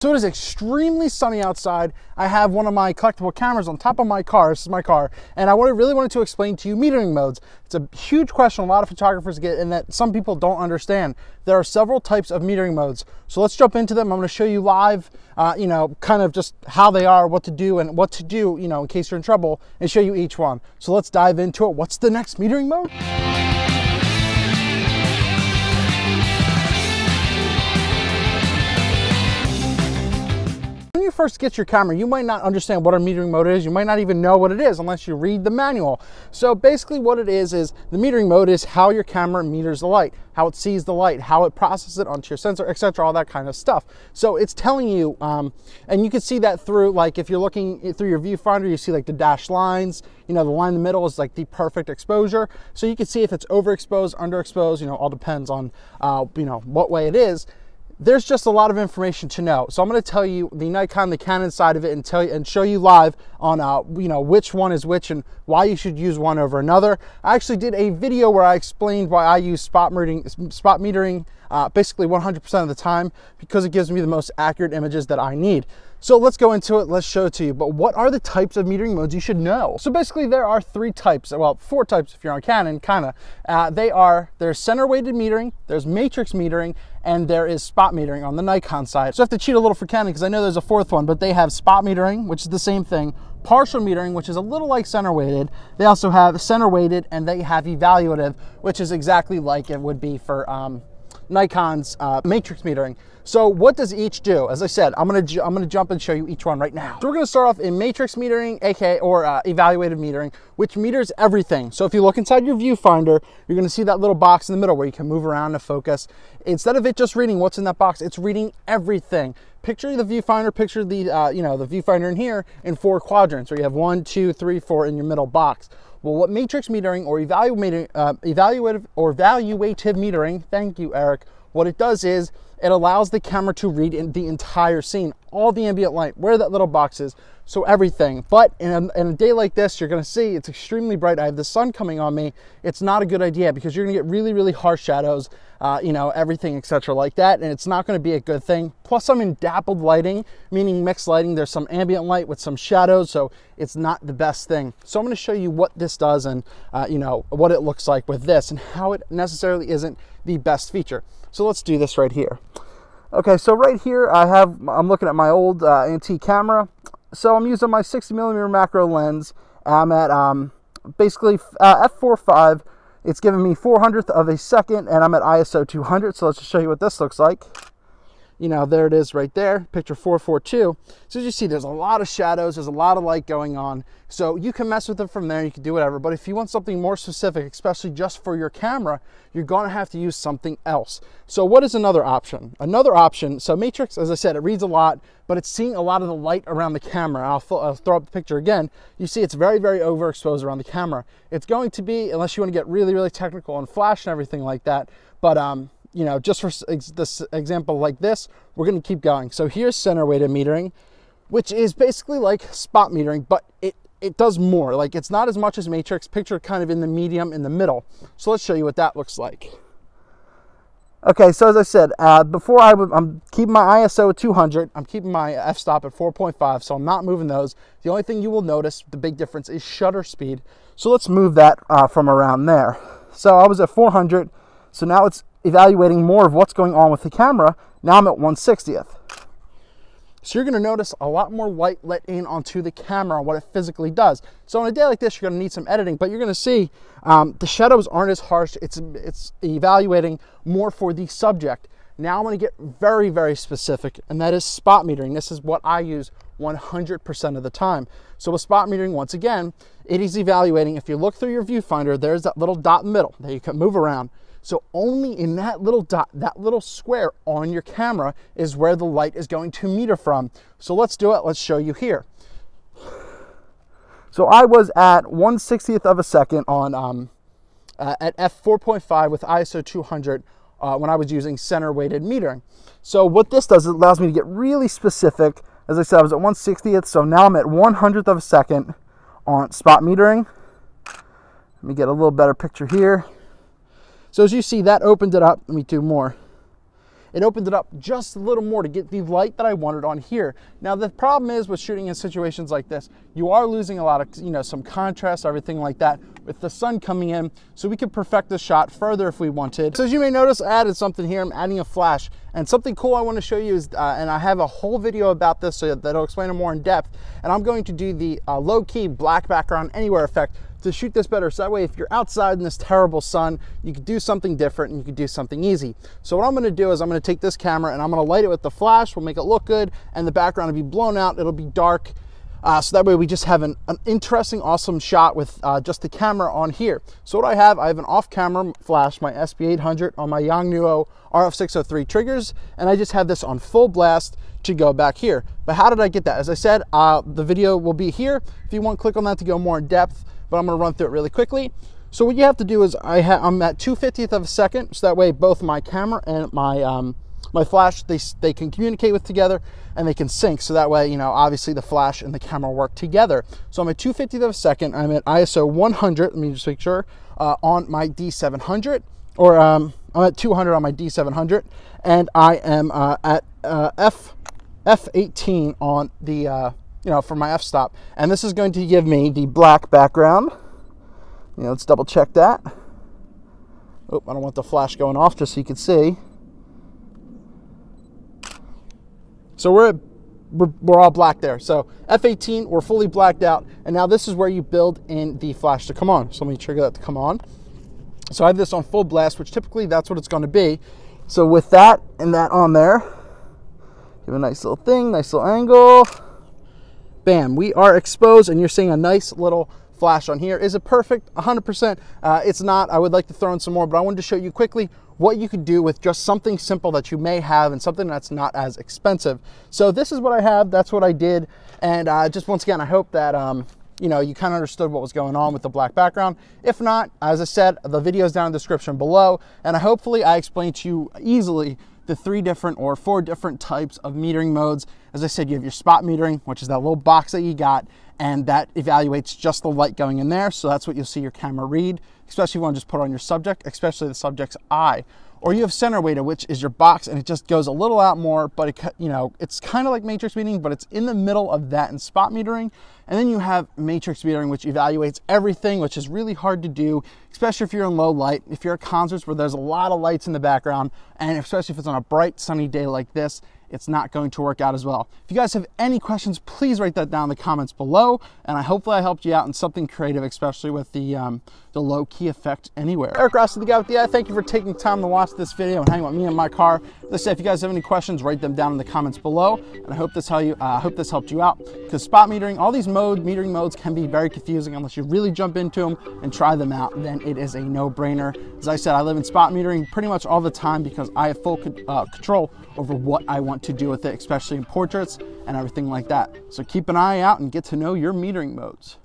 So it is extremely sunny outside. I have one of my collectible cameras on top of my car. This is my car. And I really wanted to explain to you metering modes. It's a huge question a lot of photographers get and that some people don't understand. There are several types of metering modes. So let's jump into them. I'm going to show you live, you know, kind of just how they are, what to do, and what to do, you know, in case you're in trouble, and show you each one. So let's dive into it. What's the next metering mode? When you first get your camera, you might not understand what a metering mode is. You might not even know what it is unless you read the manual. So basically what it is the metering mode is how your camera meters the light, how it sees the light, how it processes it onto your sensor, etc., all that kind of stuff. So it's telling you, and you can see that through, like if you're looking through your viewfinder, you see like the dashed lines, you know, the line in the middle is like the perfect exposure. So you can see if it's overexposed, underexposed, you know, all depends on, you know, what way it is. There's just a lot of information to know. So I'm going to tell you the Nikon, the Canon side of it, and tell you and show you live on you know, which one is which and why you should use one over another. I actually did a video where I explained why I use spot metering basically 100% of the time, because it gives me the most accurate images that I need. So let's go into it, let's show it to you. But what are the types of metering modes you should know? So basically there are 3 types, well 4 types if you're on Canon, kinda. There's center weighted metering, there's matrix metering, and there is spot metering on the Nikon side. So I have to cheat a little for Canon because I know there's a 4th one, but they have spot metering, which is the same thing, partial metering, which is a little like center weighted. They also have center weighted, and they have evaluative, which is exactly like it would be for Nikon's matrix metering. So what does each do? As I said, I'm gonna jump and show you each one right now. So we're gonna start off in matrix metering, aka or evaluative metering, which meters everything. So if you look inside your viewfinder, you're gonna see that little box in the middle where you can move around to focus. Instead of it just reading what's in that box, it's reading everything. Picture the viewfinder, picture the you know, the viewfinder in here in 4 quadrants, where you have 1, 2, 3, 4 in your middle box. Well, what matrix metering or evaluative metering, thank you, Eric, what it does is it allows the camera to read in the entire scene, all the ambient light, where that little box is, so everything. But in a day like this, you're gonna see it's extremely bright. I have the sun coming on me. It's not a good idea because you're gonna get really, really harsh shadows, you know, everything, etc. like that, and it's not gonna be a good thing. Plus I'm in dappled lighting, meaning mixed lighting. There's some ambient light with some shadows, so it's not the best thing. So I'm gonna show you what this does and, you know, what it looks like with this and how it necessarily isn't the best feature. So let's do this right here. Okay, so right here I'm looking at my old antique camera. So I'm using my 60mm macro lens. I'm at basically f4.5. It's giving me 400th of a second, and I'm at ISO 200. So let's just show you what this looks like. You know, there it is right there, picture 442. So as you see, there's a lot of shadows, there's a lot of light going on. So you can mess with it from there, you can do whatever. But if you want something more specific, especially just for your camera, you're gonna have to use something else. So what is another option? Another option, so matrix, as I said, it reads a lot, but it's seeing a lot of the light around the camera. I'll throw up the picture again. You see it's very, very overexposed around the camera. It's going to be, unless you wanna get really, really technical and flash and everything like that, but you know, just for this example like this, we're gonna keep going. So here's center weighted metering, which is basically like spot metering, but it does more. Like it's not as much as matrix, picture kind of in the medium, in the middle. So let's show you what that looks like. Okay, so as I said, before I'm keeping my ISO at 200, I'm keeping my f-stop at 4.5, so I'm not moving those. The only thing you will notice, the big difference, is shutter speed. So let's move that from around there. So I was at 400, so now it's evaluating more of what's going on with the camera. Now I'm at 1/60th. So you're gonna notice a lot more light let in onto the camera on what it physically does. So on a day like this, you're gonna need some editing, but you're gonna see the shadows aren't as harsh. It's evaluating more for the subject. Now I'm gonna get very, very specific, and that is spot metering. This is what I use 100% of the time. So with spot metering, once again, it is evaluating. If you look through your viewfinder, there's that little dot in the middle that you can move around. So only in that little dot, that little square on your camera is where the light is going to meter from. So let's do it, let's show you here. So I was at 1/60th of a second on at f4.5 with ISO 200 when I was using center weighted metering. So what this does, it allows me to get really specific. As I said, I was at 1/60th, so now I'm at 100th of a second on spot metering. Let me get a little better picture here. So as you see, that opened it up. Let me do more. it opened it up just a little more to get the light that I wanted on here. Now the problem is with shooting in situations like this, you are losing a lot of, you know, some contrast, everything like that with the sun coming in, so we could perfect the shot further if we wanted. So as you may notice, I added something here. I'm adding a flash, and something cool I want to show you is, and I have a whole video about this so that'll explain it more in depth, and I'm going to do the low-key black background anywhere effect to shoot this better. So that way, if you're outside in this terrible sun, you could do something different and you could do something easy. So what I'm gonna do is I'm gonna take this camera and I'm gonna light it with the flash. We'll make it look good, and the background will be blown out. It'll be dark. So that way we just have an interesting, awesome shot with just the camera on here. So what I have an off-camera flash, my SB800 on my Yongnuo RF603 triggers, and I just have this on full blast to go back here. But how did I get that? As I said, the video will be here. If you want, click on that to go more in depth, but I'm gonna run through it really quickly. So what you have to do is I'm at 2/50th of a second, so that way both my camera and my flash, they can communicate with together and they can sync. So that way, you know, obviously the flash and the camera work together. So I'm at 2/50th of a second. I'm at ISO 100. Let me just make sure on my D700, or I'm at 200 on my D700, and I am at F18 on the you know, for my f-stop. And this is going to give me the black background. You know, let's double check that. Oh, I don't want the flash going off, just so you can see. So we're all black there. So F18, we're fully blacked out. And now this is where you build in the flash to come on. So let me trigger that to come on. So I have this on full blast, which typically that's what it's going to be. So with that and that on there, give a nice little thing, nice little angle. Bam, we are exposed, and you're seeing a nice little flash on here. Is it perfect? 100%. It's not. I would like to throw in some more, but I wanted to show you quickly what you could do with just something simple that you may have and something that's not as expensive. So this is what I have. That's what I did. And just once again, I hope that you know, you kind of understood what was going on with the black background. If not, as I said, the video is down in the description below, and hopefully I explained to you easily the 3 different or 4 different types of metering modes. As I said, you have your spot metering, which is that little box that you got, and that evaluates just the light going in there. So that's what you'll see your camera read, especially if you want to just put it on your subject, especially the subject's eye. Or you have center weighted, which is your box, and it just goes a little out more, but it, you know, it's kind of like matrix metering, but it's in the middle of that and spot metering. And then you have matrix metering, which evaluates everything, which is really hard to do, especially if you're in low light, if you're at concerts where there's a lot of lights in the background, and especially if it's on a bright sunny day like this, it's not going to work out as well. If you guys have any questions, please write that down in the comments below, and hopefully I helped you out in something creative, especially with the low-key effect anywhere. Eric Rossi, the guy with the eye. Thank you for taking time to watch this video and hang with me in my car. As I said, if you guys have any questions, write them down in the comments below, and I hope this helped you out, because spot metering, all these metering modes can be very confusing unless you really jump into them and try them out. Then it is a no-brainer. As I said, I live in spot metering pretty much all the time because I have full control over what I want to do with it, especially in portraits and everything like that. So keep an eye out and get to know your metering modes.